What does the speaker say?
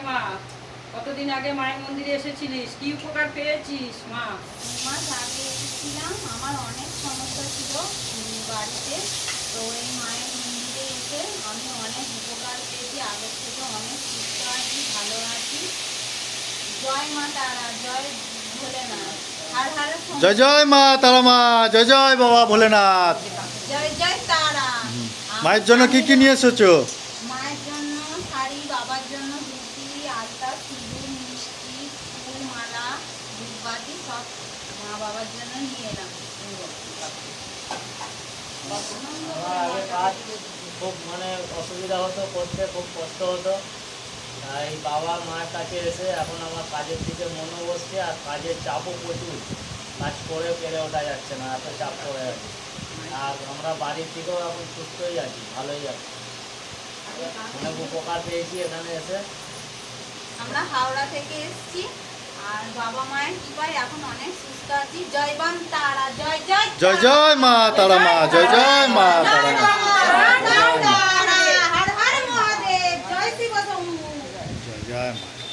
মা, কতদিন আগে মায়ের মন্দিরে এসেছিলিস, কি উপকার পেয়েছিস মা? 2 মাস আগে এসেছিলাম, আমার অনেক সমস্যা ছিল বাড়িতে। তো এই মায়ের মন্দিরে এসে আমি অনেক উপকার পেয়েছি, আগের থেকে অনেক সুস্থ আছি, ভালো আছি। জয় মা তারা, জয় ভোলেনাথ। হার হার জয় জয় মা তারা মা, জয় জয় বাবা ভোলেনাথ। জয় জয় তারা। মায়ের জন্য কি কি নিয়ে এসেছো? মায়ের জন্য শাড়ি, বাবার জন্য ধুতি, আলতা, সিঁদুর, মিষ্টি, ফুল, মালা, ধূপবাতি সব মা বাবার জন্য নিয়ে এলাম। আমার আগে কাজ খুব অসুবিধা হতো, করতে খুব কষ্ট হতো। তাই বাবা মায়ের কাছে এসে এখন আমার কাজের দিকে মনও বসছে, আর কাজের চাপও প্রচুর, কাজ করে পেরে ওঠা যাচ্ছে না, এত চাপ পড়ে যাচ্ছে। আর আমরা বাড়ির থেকেও এখন সুস্থই আছি, ভালোই আছি, অনেক উপকার পেয়েছি এখানে এসে। আমরা হাওড়া থেকে এসেছি, আর বাবা মায়ের কৃপায় এখন অনেক সুস্থ আছি। জয় বাম তারা, জয় জয় জয় জয় মা তারা মা, জয় জয় মা তারা মা।